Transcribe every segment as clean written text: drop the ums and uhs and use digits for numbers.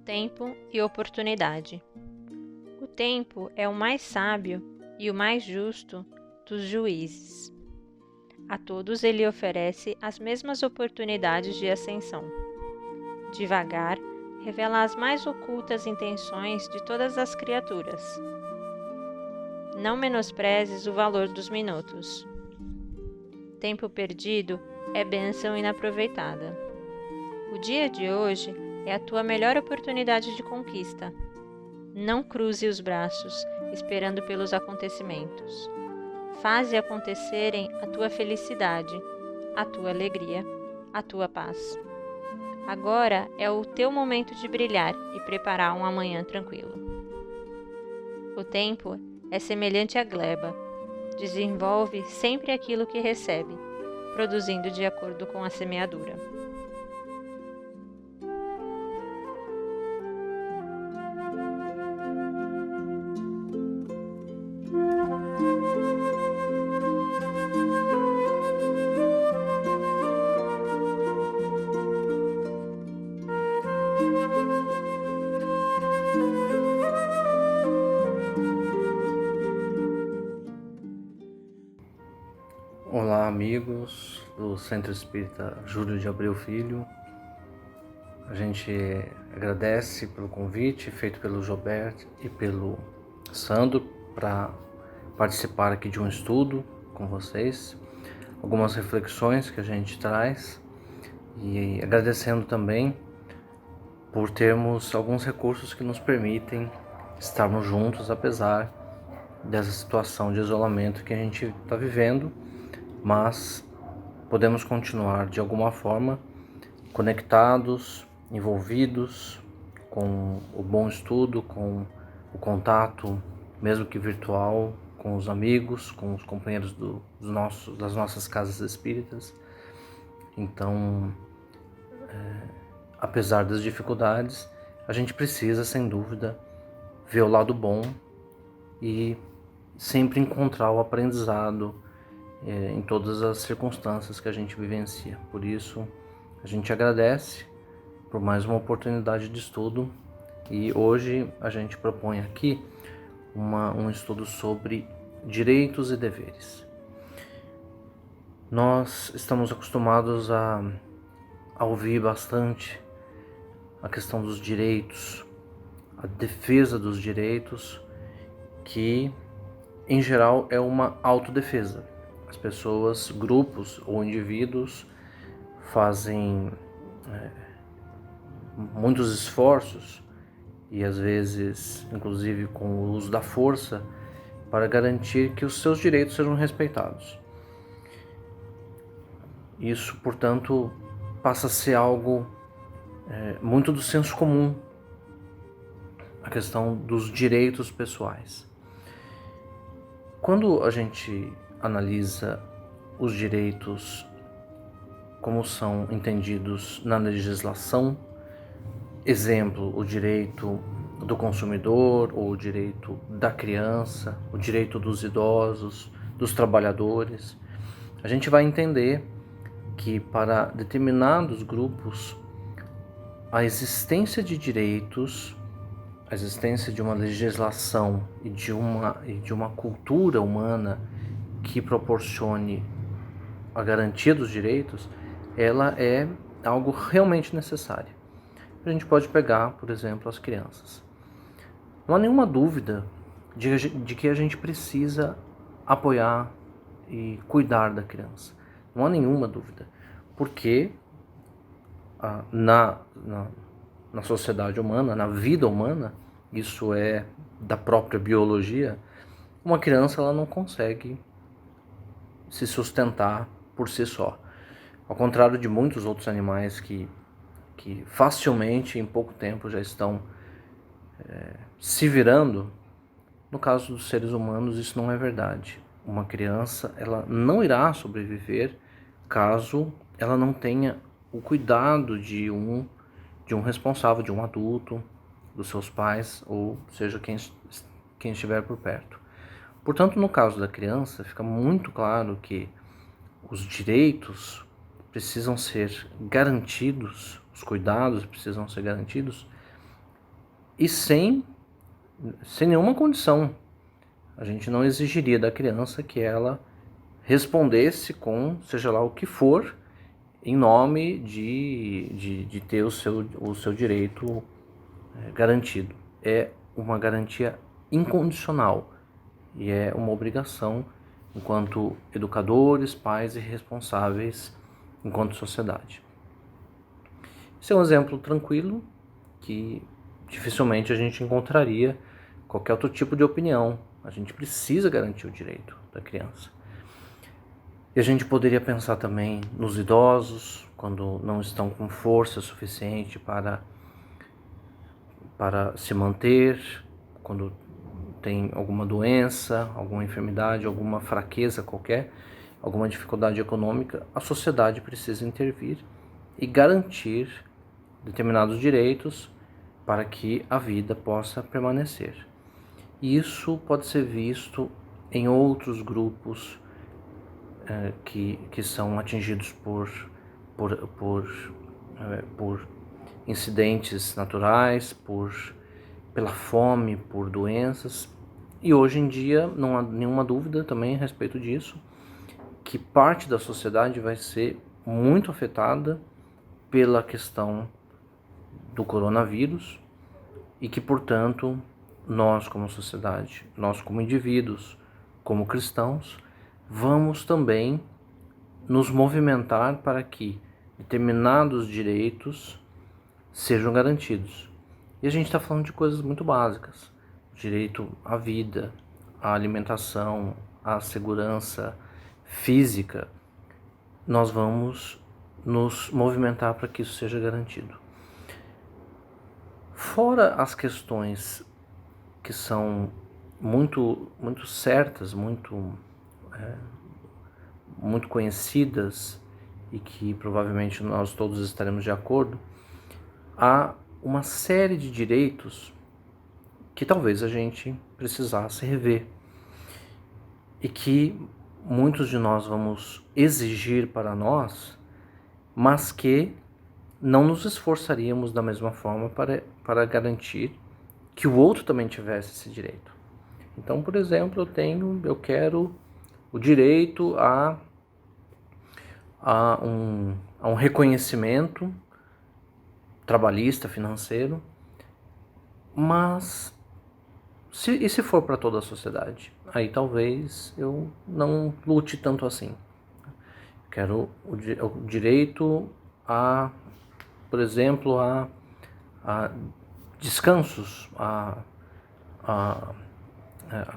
Tempo e oportunidade. O tempo é o mais sábio e o mais justo dos juízes. A todos ele oferece as mesmas oportunidades de ascensão. Devagar, revela as mais ocultas intenções de todas as criaturas. Não menosprezes o valor dos minutos. Tempo perdido é bênção inaproveitada. O dia de hoje é a tua melhor oportunidade de conquista. Não cruze os braços, esperando pelos acontecimentos. Faze acontecerem a tua felicidade, a tua alegria, a tua paz. Agora é o teu momento de brilhar e preparar um amanhã tranquilo. O tempo é semelhante à gleba. Desenvolve sempre aquilo que recebe, produzindo de acordo com a semeadura. Olá, amigos do Centro Espírita Júlio de Abreu Filho. A gente agradece pelo convite feito pelo Gilberto e pelo Sandro para participar aqui de um estudo com vocês, algumas reflexões que a gente traz e agradecendo também por termos alguns recursos que nos permitem estarmos juntos apesar dessa situação de isolamento que a gente está vivendo, mas podemos continuar de alguma forma conectados, envolvidos com o bom estudo, com o contato, mesmo que virtual, com os amigos, com os companheiros das nossas casas espíritas. Então, apesar das dificuldades, a gente precisa, sem dúvida, ver o lado bom e sempre encontrar o aprendizado em todas as circunstâncias que a gente vivencia. Por isso, a gente agradece por mais uma oportunidade de estudo e hoje a gente propõe aqui um estudo sobre direitos e deveres. Nós estamos acostumados a ouvir bastante a questão dos direitos, a defesa dos direitos, que em geral é uma autodefesa. As pessoas, grupos ou indivíduos fazem muitos esforços e às vezes, inclusive com o uso da força, para garantir que os seus direitos sejam respeitados. Isso, portanto, passa a ser algo muito do senso comum, a questão dos direitos pessoais. Quando a gente analisa os direitos como são entendidos na legislação, exemplo, o direito do consumidor, ou o direito da criança, o direito dos idosos, dos trabalhadores, a gente vai entender que para determinados grupos a existência de direitos, a existência de uma legislação e de uma cultura humana que proporcione a garantia dos direitos, ela é algo realmente necessário. A gente pode pegar, por exemplo, as crianças. Não há nenhuma dúvida de que a gente precisa apoiar e cuidar da criança. Não há nenhuma dúvida. Porque na sociedade humana, na vida humana, isso é da própria biologia, uma criança ela não consegue se sustentar por si só. Ao contrário de muitos outros animais que facilmente, em pouco tempo, já estão se virando, no caso dos seres humanos isso não é verdade. Uma criança ela não irá sobreviver caso ela não tenha o cuidado de um responsável, de um adulto, dos seus pais, ou seja, quem estiver por perto. Portanto, no caso da criança, fica muito claro que os direitos precisam ser garantidos os cuidados precisam ser garantidos, e sem nenhuma condição. A gente não exigiria da criança que ela respondesse com seja lá o que for, em nome de ter o seu direito garantido. É uma garantia incondicional e é uma obrigação enquanto educadores, pais e responsáveis enquanto sociedade. Esse é um exemplo tranquilo que dificilmente a gente encontraria qualquer outro tipo de opinião. A gente precisa garantir o direito da criança. E a gente poderia pensar também nos idosos, quando não estão com força suficiente para se manter, quando tem alguma doença, alguma enfermidade, alguma fraqueza qualquer, alguma dificuldade econômica, a sociedade precisa intervir e garantir determinados direitos para que a vida possa permanecer. E isso pode ser visto em outros grupos que são atingidos por incidentes naturais, pela fome, por doenças. E hoje em dia não há nenhuma dúvida também a respeito disso, que parte da sociedade vai ser muito afetada pela questão do coronavírus e que, portanto, nós como sociedade, nós como indivíduos, como cristãos, vamos também nos movimentar para que determinados direitos sejam garantidos. E a gente está falando de coisas muito básicas: direito à vida, à alimentação, à segurança física. Nós vamos nos movimentar para que isso seja garantido. Fora as questões que são muito certas, muito conhecidas e que provavelmente nós todos estaremos de acordo, há uma série de direitos que talvez a gente precisasse rever e que muitos de nós vamos exigir para nós, mas que não nos esforçaríamos da mesma forma para garantir que o outro também tivesse esse direito. Então, por exemplo, eu quero o direito a um reconhecimento trabalhista, financeiro, mas se for para toda a sociedade? Aí talvez eu não lute tanto assim. Quero o direito a, por exemplo, a descansos, a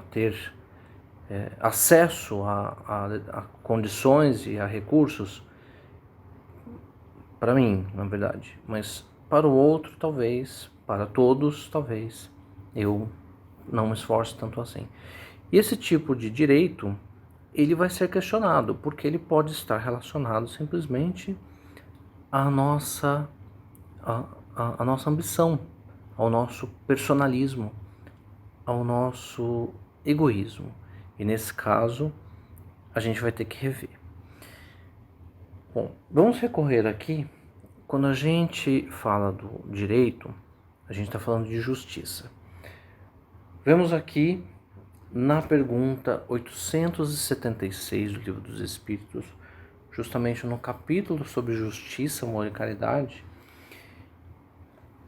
ter acesso a condições e a recursos, para mim, na verdade, mas para o outro, talvez, para todos, talvez, eu não me esforço tanto assim. E esse tipo de direito, ele vai ser questionado, porque ele pode estar relacionado simplesmente à nossa ambição, ao nosso personalismo, ao nosso egoísmo. E nesse caso, a gente vai ter que rever. Bom, vamos recorrer aqui, quando a gente fala do direito, a gente está falando de justiça. Vemos aqui na pergunta 876 do Livro dos Espíritos, justamente no capítulo sobre justiça, amor e caridade,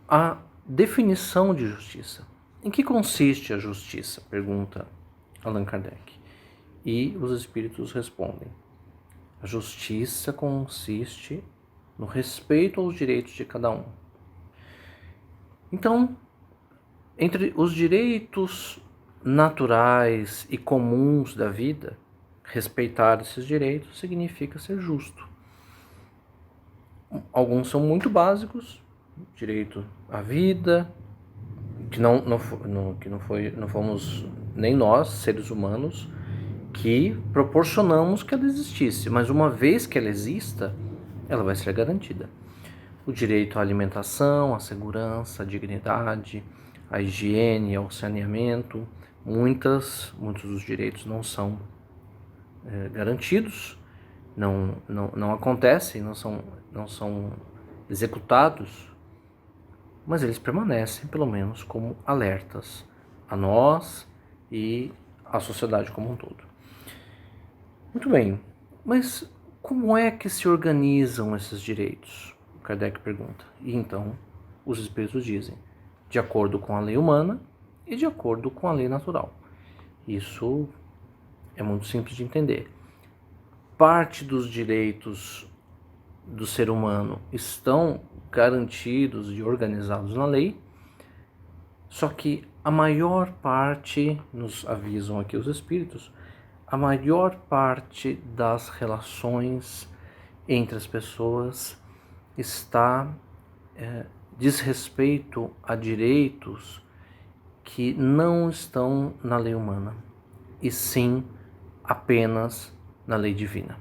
a definição de justiça. Em que consiste a justiça? Pergunta Allan Kardec. E os Espíritos respondem: a justiça consiste no respeito aos direitos de cada um. Então, entre os direitos naturais e comuns da vida, respeitar esses direitos significa ser justo. Alguns são muito básicos: direito à vida, que não fomos nem nós, seres humanos, que proporcionamos que ela existisse, mas uma vez que ela exista, ela vai ser garantida. O direito à alimentação, à segurança, à dignidade, à higiene, ao saneamento. Muitos dos direitos não são garantidos, não acontecem, não são executados, mas eles permanecem, pelo menos, como alertas a nós e à sociedade como um todo. Muito bem, mas como é que se organizam esses direitos? Kardec pergunta. E então, os espíritos dizem, de acordo com a lei humana e de acordo com a lei natural. Isso é muito simples de entender. Parte dos direitos do ser humano estão garantidos e organizados na lei, só que a maior parte, nos avisam aqui os espíritos, a maior parte das relações entre as pessoas diz respeito a direitos que não estão na lei humana, e sim apenas na lei divina.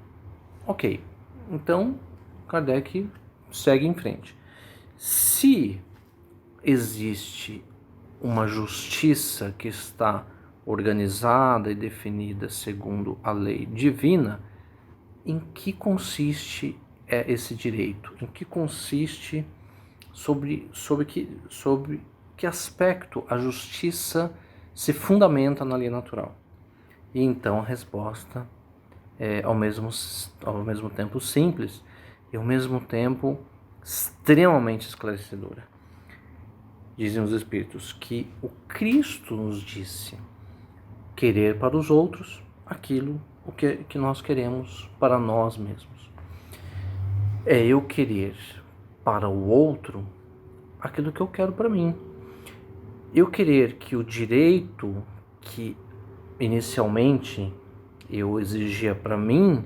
Ok, então Kardec segue em frente. Se existe uma justiça que está organizada e definida segundo a lei divina, em que consiste esse direito? Em que consiste, sobre que aspecto a justiça se fundamenta na lei natural? E então a resposta é ao mesmo tempo simples e ao mesmo tempo extremamente esclarecedora. Dizem os Espíritos que o Cristo nos disse querer para os outros aquilo que nós queremos para nós mesmos. É eu querer para o outro aquilo que eu quero para mim. Eu querer que o direito que inicialmente eu exigia para mim,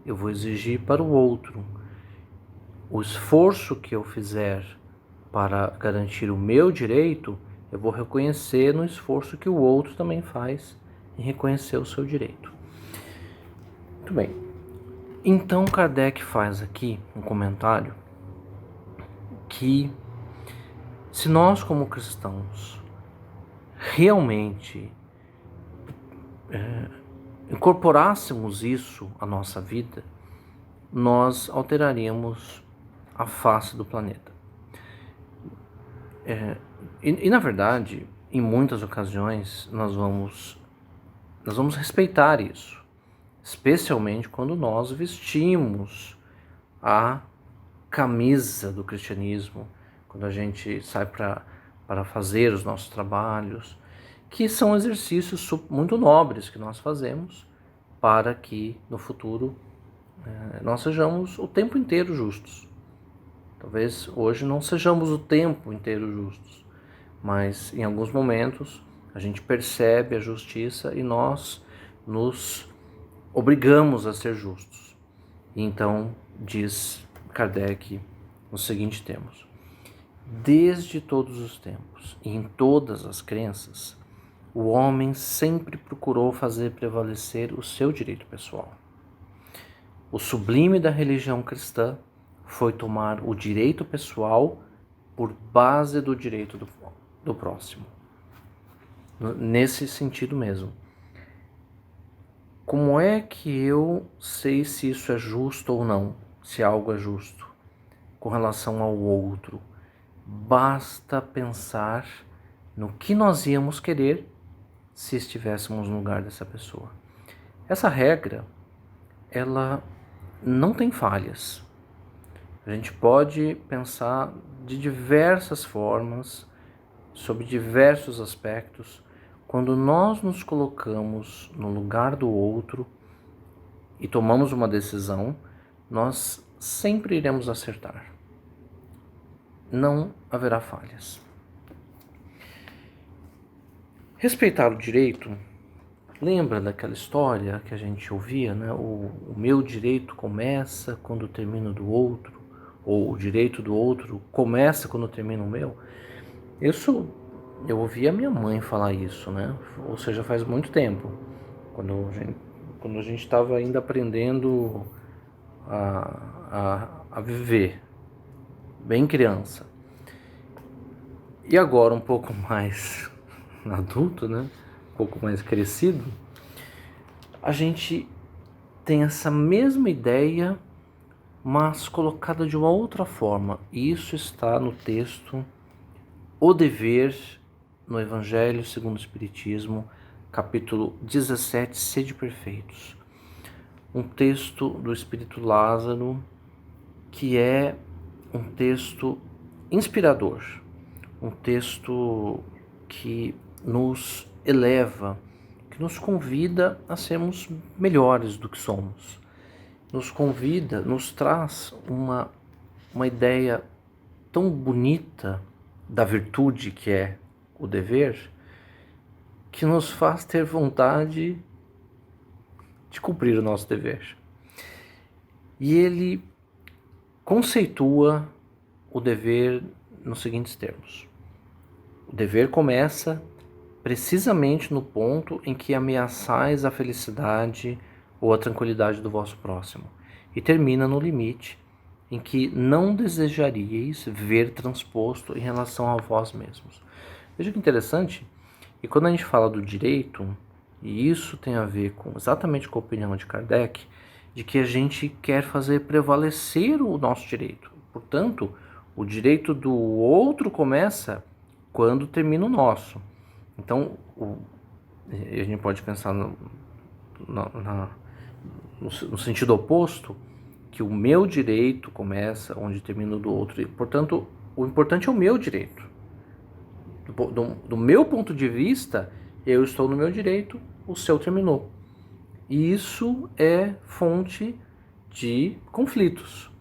eu vou exigir para o outro. O esforço que eu fizer para garantir o meu direito, eu vou reconhecer no esforço que o outro também faz em reconhecer o seu direito. Muito bem. Então Kardec faz aqui um comentário que, se nós como cristãos realmente incorporássemos isso à nossa vida, nós alteraríamos a face do planeta. Na verdade, em muitas ocasiões, nós vamos respeitar isso, especialmente quando nós vestimos a camisa do cristianismo, quando a gente sai para fazer os nossos trabalhos, que são exercícios muito nobres que nós fazemos para que no futuro nós sejamos o tempo inteiro justos. Talvez hoje não sejamos o tempo inteiro justos, mas em alguns momentos a gente percebe a justiça e nós nos obrigamos a ser justos. E então diz Kardec no seguinte termos: desde todos os tempos e em todas as crenças, o homem sempre procurou fazer prevalecer o seu direito pessoal. O sublime da religião cristã foi tomar o direito pessoal por base do direito do próximo. Nesse sentido mesmo. Como é que eu sei se isso é justo ou não, se algo é justo com relação ao outro? Basta pensar no que nós íamos querer se estivéssemos no lugar dessa pessoa. Essa regra, ela não tem falhas. A gente pode pensar de diversas formas, sobre diversos aspectos. Quando nós nos colocamos no lugar do outro e tomamos uma decisão, nós sempre iremos acertar. Não haverá falhas. Respeitar o direito, lembra daquela história que a gente ouvia, né? O meu direito começa quando termina o do outro, ou o direito do outro começa quando termina o meu. Eu ouvi a minha mãe falar isso, né? Ou seja, faz muito tempo, quando a gente estava ainda aprendendo a viver, bem criança. E agora um pouco mais adulto, né? Um pouco mais crescido, a gente tem essa mesma ideia, mas colocada de uma outra forma. E isso está no texto O Dever, no Evangelho segundo o Espiritismo, capítulo 17, Sede Perfeitos. Um texto do Espírito Lázaro que é um texto inspirador, um texto que nos eleva, que nos convida a sermos melhores do que somos. Nos convida, nos traz uma ideia tão bonita da virtude que é o dever, que nos faz ter vontade de cumprir o nosso dever. E ele conceitua o dever nos seguintes termos: o dever começa precisamente no ponto em que ameaçais a felicidade ou a tranquilidade do vosso próximo, e termina no limite em que não desejaríeis ver transposto em relação a vós mesmos. Veja que interessante, e quando a gente fala do direito, e isso tem a ver exatamente com a opinião de Kardec, de que a gente quer fazer prevalecer o nosso direito. Portanto, o direito do outro começa quando termina o nosso. Então, a gente pode pensar no sentido oposto, que o meu direito começa onde termina o do outro. E, portanto, o importante é o meu direito. Do meu ponto de vista, eu estou no meu direito, o seu terminou. E isso é fonte de conflitos.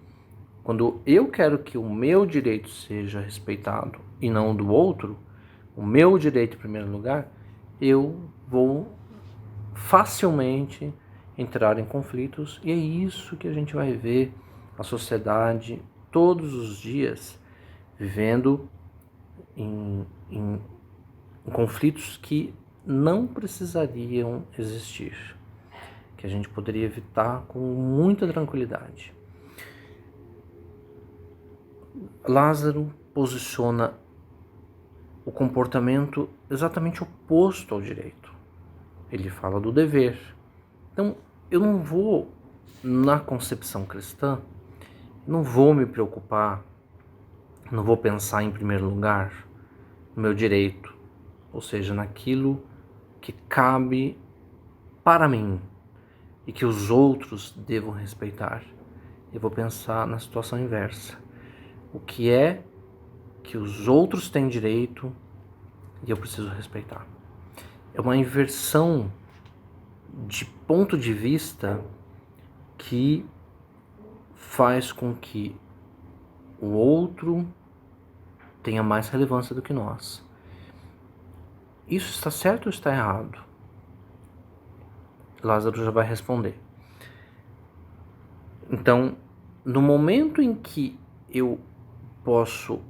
Quando eu quero que o meu direito seja respeitado e não o do outro, o meu direito em primeiro lugar, eu vou facilmente entrar em conflitos, e é isso que a gente vai ver a sociedade todos os dias vivendo em conflitos que não precisariam existir, que a gente poderia evitar com muita tranquilidade. Lázaro posiciona o comportamento exatamente oposto ao direito. Ele fala do dever. Então, eu não vou, na concepção cristã, não vou me preocupar, não vou pensar em primeiro lugar no meu direito, ou seja, naquilo que cabe para mim e que os outros devam respeitar. Eu vou pensar na situação inversa. O que é que os outros têm direito e eu preciso respeitar. É uma inversão de ponto de vista que faz com que o outro tenha mais relevância do que nós. Isso está certo ou está errado? Lázaro já vai responder. Então, no momento em que eu posso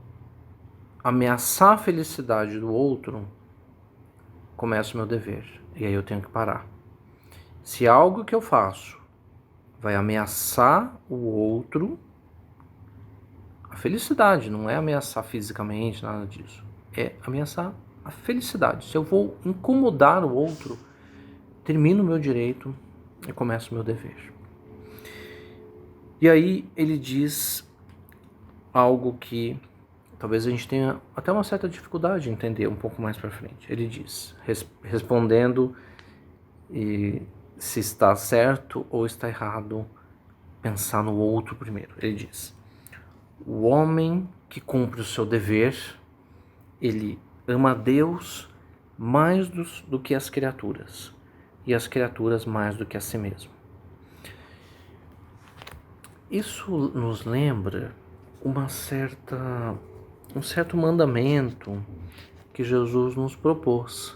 ameaçar a felicidade do outro, começa o meu dever. E aí eu tenho que parar. Se algo que eu faço vai ameaçar o outro, a felicidade, não é ameaçar fisicamente, nada disso. É ameaçar a felicidade. Se eu vou incomodar o outro, termino o meu direito e começo o meu dever. E aí ele diz algo que talvez a gente tenha até uma certa dificuldade de entender um pouco mais para frente. Ele diz, respondendo se está certo ou está errado pensar no outro primeiro. Ele diz: o homem que cumpre o seu dever, ele ama a Deus mais do que as criaturas, e as criaturas mais do que a si mesmo. Isso nos lembra um certo mandamento que Jesus nos propôs: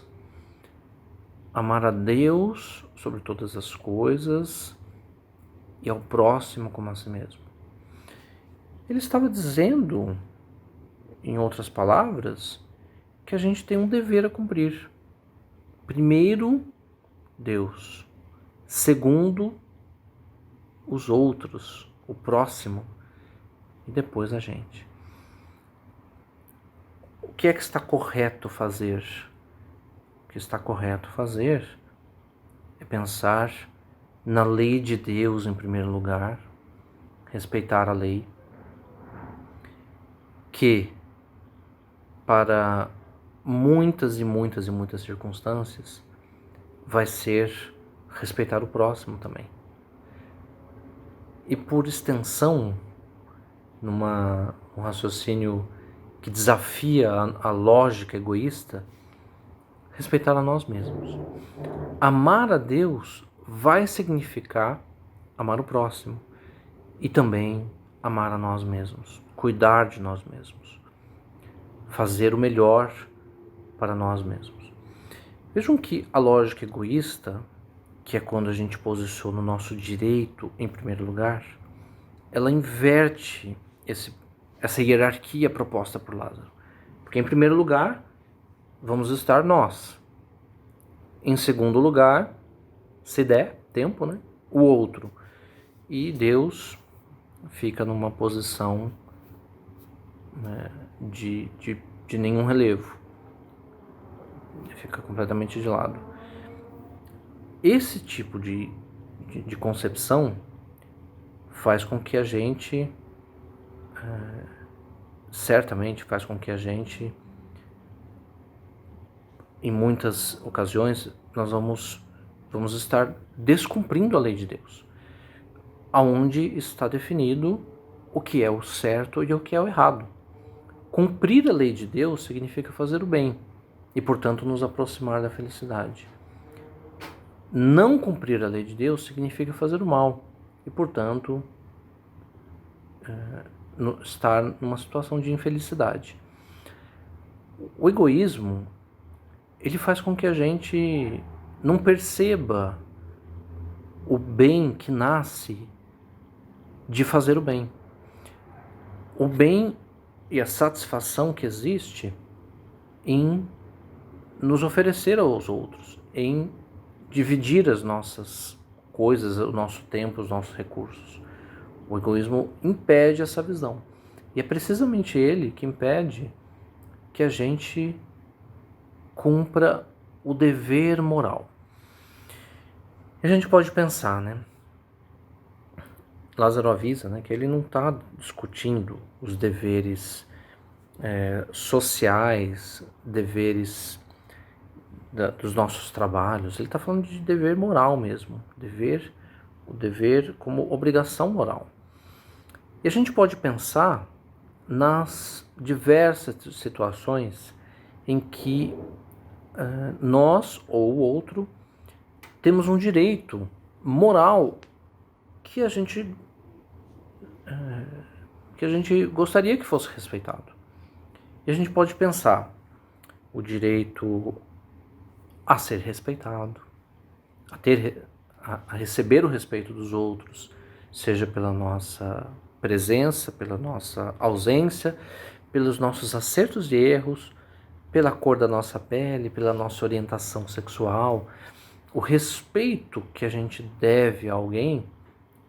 amar a Deus sobre todas as coisas e ao próximo como a si mesmo. Ele estava dizendo, em outras palavras, que a gente tem um dever a cumprir. Primeiro, Deus. Segundo, os outros, o próximo, e depois a gente. O que é que está correto fazer? O que está correto fazer é pensar na lei de Deus em primeiro lugar, respeitar a lei, que para muitas e muitas e muitas circunstâncias vai ser respeitar o próximo também. E por extensão, um raciocínio que desafia a lógica egoísta, respeitar a nós mesmos. Amar a Deus vai significar amar o próximo e também amar a nós mesmos, cuidar de nós mesmos, fazer o melhor para nós mesmos. Vejam que a lógica egoísta, que é quando a gente posiciona o nosso direito em primeiro lugar, ela inverte essa hierarquia proposta por Lázaro. Porque em primeiro lugar, vamos estar nós. Em segundo lugar, se der tempo, né, o outro. E Deus fica numa posição, né, de nenhum relevo. Fica completamente de lado. Esse tipo de concepção faz com que a gente, certamente faz com que a gente, em muitas ocasiões, nós vamos estar descumprindo a lei de Deus, aonde está definido o que é o certo e o que é o errado. Cumprir a lei de Deus significa fazer o bem e, portanto, nos aproximar da felicidade. Não cumprir a lei de Deus significa fazer o mal e, portanto, estar numa situação de infelicidade. O egoísmo, ele faz com que a gente não perceba o bem que nasce de fazer o bem. O bem e a satisfação que existe em nos oferecer aos outros, em dividir as nossas coisas, o nosso tempo, os nossos recursos. O egoísmo impede essa visão. E é precisamente ele que impede que a gente cumpra o dever moral. E a gente pode pensar, né? Lázaro avisa, né, que ele não está discutindo os deveres sociais, deveres dos nossos trabalhos. Ele está falando de dever moral mesmo, o dever como obrigação moral. E a gente pode pensar nas diversas situações em que nós ou o outro temos um direito moral que a gente gostaria que fosse respeitado. E a gente pode pensar o direito a ser respeitado, a receber o respeito dos outros, seja pela nossa presença, pela nossa ausência, pelos nossos acertos e erros, pela cor da nossa pele, pela nossa orientação sexual. O respeito que a gente deve a alguém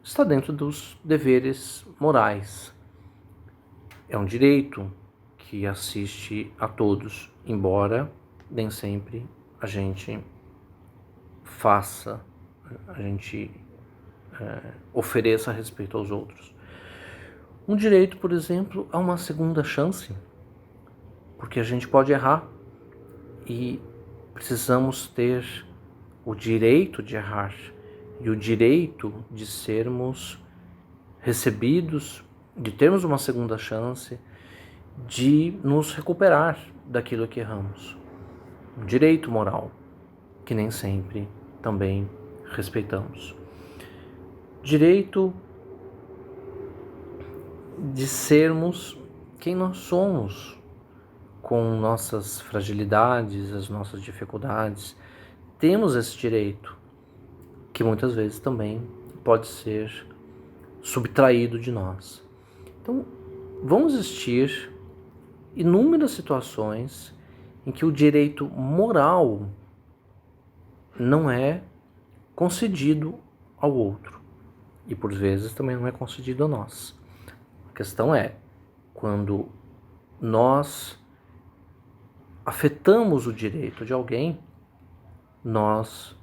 está dentro dos deveres morais. É um direito que assiste a todos, embora nem sempre a gente ofereça respeito aos outros. Um direito, por exemplo, a uma segunda chance, porque a gente pode errar e precisamos ter o direito de errar e o direito de sermos recebidos, de termos uma segunda chance, de nos recuperar daquilo que erramos. Um direito moral que nem sempre também respeitamos. Direito de sermos quem nós somos, com nossas fragilidades, as nossas dificuldades. Temos esse direito, que muitas vezes também pode ser subtraído de nós. Então, vão existir inúmeras situações em que o direito moral não é concedido ao outro e por vezes também não é concedido a nós. A questão é quando nós afetamos o direito de alguém, nós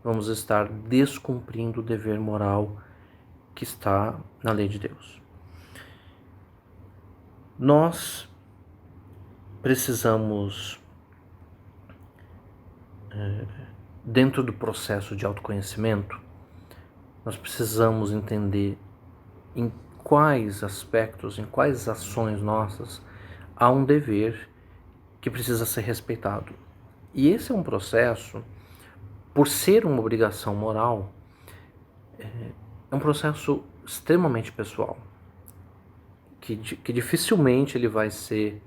vamos estar descumprindo o dever moral que está na lei de Deus. Nós precisamos, dentro do processo de autoconhecimento, nós precisamos entender em quais aspectos, em quais ações nossas há um dever que precisa ser respeitado. E esse é um processo, por ser uma obrigação moral, é um processo extremamente pessoal, que dificilmente ele vai ser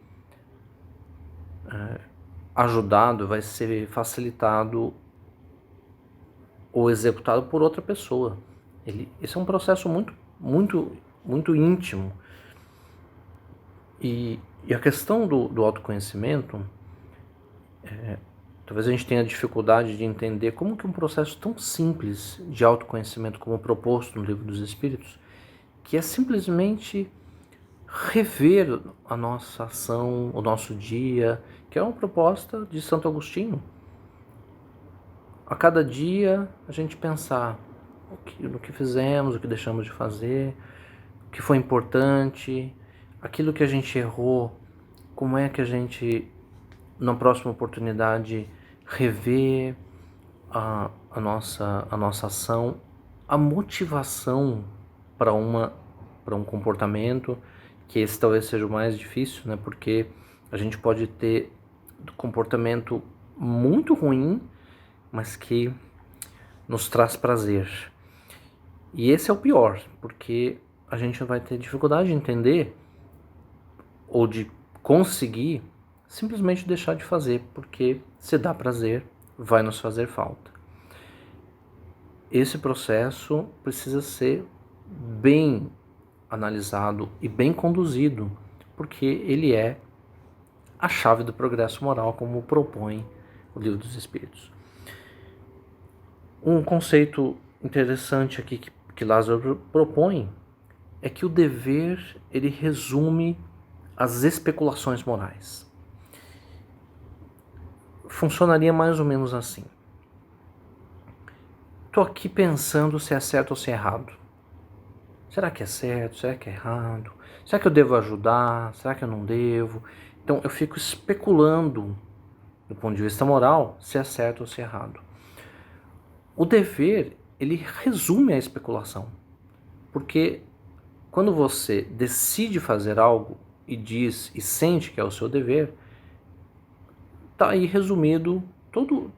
ajudado, vai ser facilitado ou executado por outra pessoa. Esse é um processo muito íntimo. E a questão do autoconhecimento, talvez a gente tenha dificuldade de entender como que um processo tão simples de autoconhecimento como proposto no Livro dos Espíritos, que é simplesmente rever a nossa ação, o nosso dia, que é uma proposta de Santo Agostinho. A cada dia a gente pensar no que fizemos, o que deixamos de fazer, o que foi importante, aquilo que a gente errou, como é que a gente, na próxima oportunidade, rever a nossa ação, a motivação para um comportamento, que esse talvez seja o mais difícil, né? Porque a gente pode ter comportamento muito ruim, mas que nos traz prazer. E esse é o pior, porque a gente vai ter dificuldade de entender ou de conseguir simplesmente deixar de fazer, porque se dá prazer, vai nos fazer falta. Esse processo precisa ser bem analisado e bem conduzido, porque ele é a chave do progresso moral, como propõe o Livro dos Espíritos. Um conceito interessante aqui que Lázaro propõe é que o dever, ele resume as especulações morais. Funcionaria mais ou menos assim. Estou aqui pensando se é certo ou se é errado. Será que é certo? Será que é errado? Será que eu devo ajudar? Será que eu não devo? Então eu fico especulando, do ponto de vista moral, se é certo ou se é errado. O dever, ele resume a especulação. Porque quando você decide fazer algo e diz e sente que é o seu dever, está aí resumido todos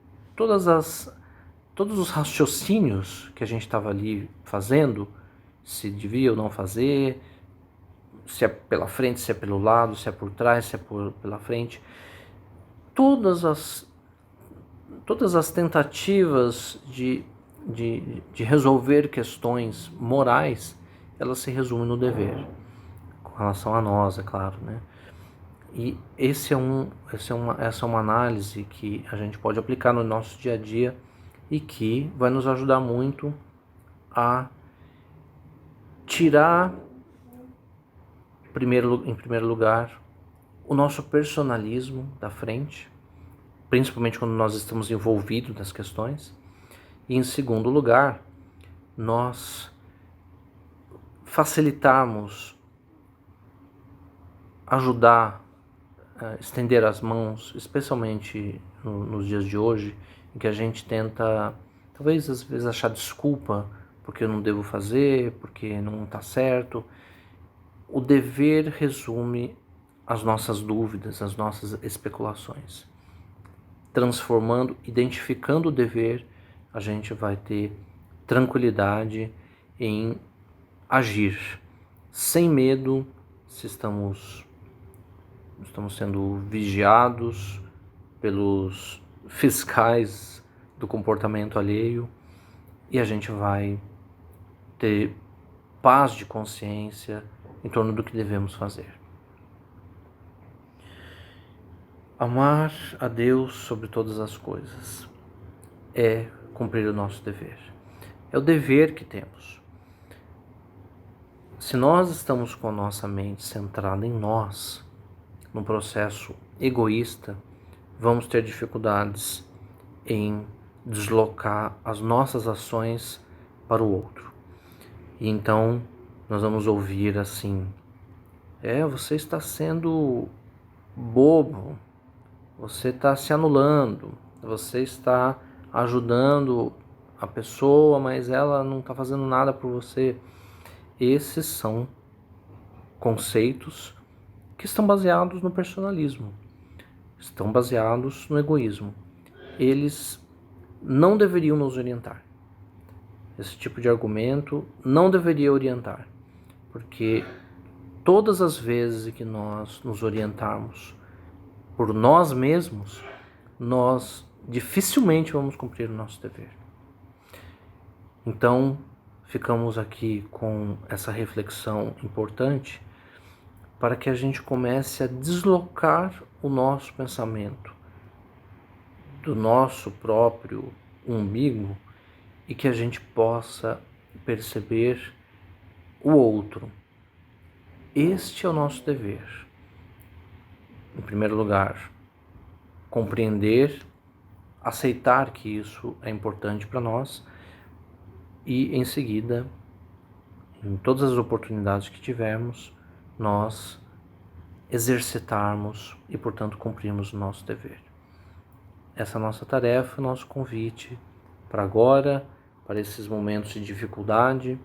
os raciocínios que a gente estava ali fazendo, se devia ou não fazer, se é pela frente, se é pelo lado, se é por trás, se é pela frente. Todas as tentativas de resolver questões morais, elas se resumem no dever, com relação a nós, é claro, né? E essa é uma análise que a gente pode aplicar no nosso dia a dia e que vai nos ajudar muito a tirar, em primeiro lugar, o nosso personalismo da frente, principalmente quando nós estamos envolvidos nas questões, e em segundo lugar, nós facilitarmos, ajudar, estender as mãos, especialmente nos dias de hoje, em que a gente tenta, talvez às vezes, achar desculpa porque eu não devo fazer, porque não está certo. O dever resume as nossas dúvidas, as nossas especulações. Transformando, identificando o dever, a gente vai ter tranquilidade em agir, sem medo, se estamos sendo vigiados pelos fiscais do comportamento alheio, e a gente vai ter paz de consciência em torno do que devemos fazer. Amar a Deus sobre todas as coisas é cumprir o nosso dever. É o dever que temos. Se nós estamos com a nossa mente centrada em nós, num processo egoísta, vamos ter dificuldades em deslocar as nossas ações para o outro. E então nós vamos ouvir assim: você está sendo bobo, você está se anulando, você está ajudando a pessoa, mas ela não está fazendo nada por você. Esses são conceitos que estão baseados no personalismo, estão baseados no egoísmo. Eles não deveriam nos orientar. Esse tipo de argumento não deveria orientar, porque todas as vezes que nós nos orientarmos por nós mesmos, nós dificilmente vamos cumprir o nosso dever. Então, ficamos aqui com essa reflexão importante para que a gente comece a deslocar o nosso pensamento do nosso próprio umbigo e que a gente possa perceber o outro. Este é o nosso dever. Em primeiro lugar, compreender, aceitar que isso é importante para nós e, em seguida, em todas as oportunidades que tivermos, nós exercitarmos e, portanto, cumprirmos o nosso dever. Essa é a nossa tarefa, nosso convite para agora, para esses momentos de dificuldade,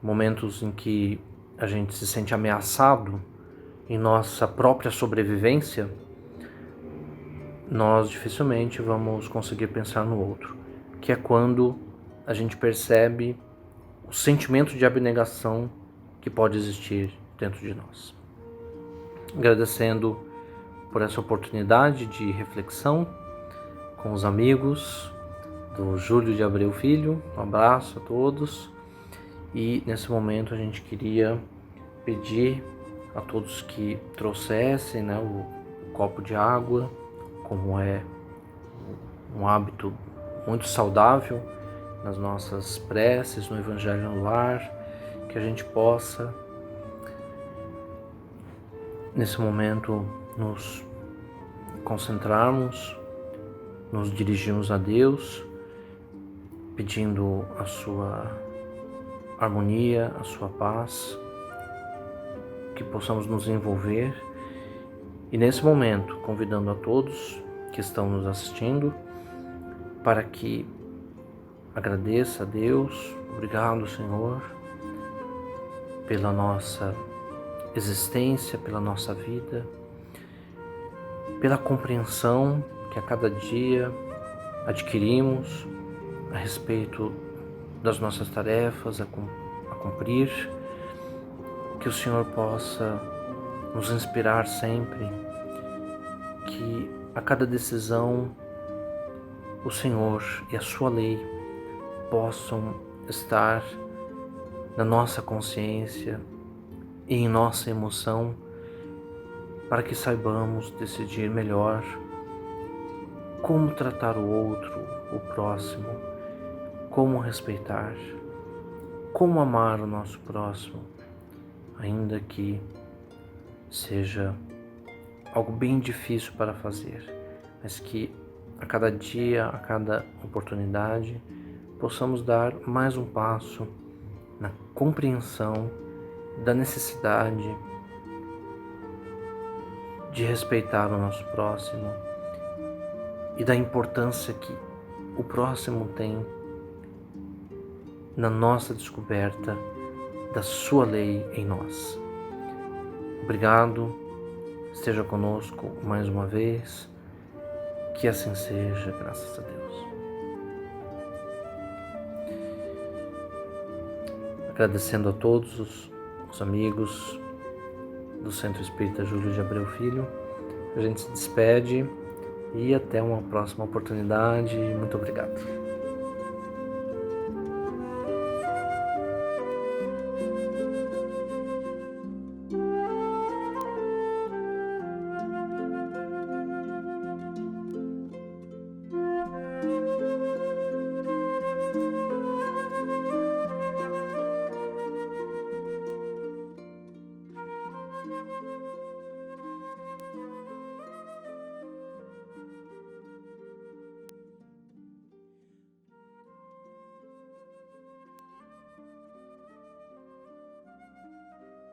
momentos em que a gente se sente ameaçado em nossa própria sobrevivência, nós dificilmente vamos conseguir pensar no outro, que é quando a gente percebe o sentimento de abnegação que pode existir dentro de nós. Agradecendo por essa oportunidade de reflexão com os amigos do Júlio de Abreu Filho. Um abraço a todos. E nesse momento a gente queria pedir a todos que trouxessem o copo de água, como é um hábito muito saudável nas nossas preces, no Evangelho no Lar, que a gente possa, nesse momento, nos concentrarmos, nos dirigirmos a Deus, pedindo a sua harmonia, a sua paz, que possamos nos envolver e, nesse momento, convidando a todos que estão nos assistindo para que agradeça a Deus. Obrigado, Senhor, pela nossa existência, pela nossa vida, pela compreensão que a cada dia adquirimos a respeito das nossas tarefas a cumprir. Que o Senhor possa nos inspirar sempre, que a cada decisão o Senhor e a sua lei possam estar na nossa consciência e em nossa emoção, para que saibamos decidir melhor como tratar o outro, o próximo, como respeitar, como amar o nosso próximo, ainda que seja algo bem difícil para fazer, mas que a cada dia, a cada oportunidade, possamos dar mais um passo na compreensão da necessidade de respeitar o nosso próximo e da importância que o próximo tem na nossa descoberta da sua lei em nós. Obrigado, esteja conosco mais uma vez, que assim seja, graças a Deus. Agradecendo a todos os amigos do Centro Espírita Júlio de Abreu Filho, a gente se despede e até uma próxima oportunidade. Muito obrigado.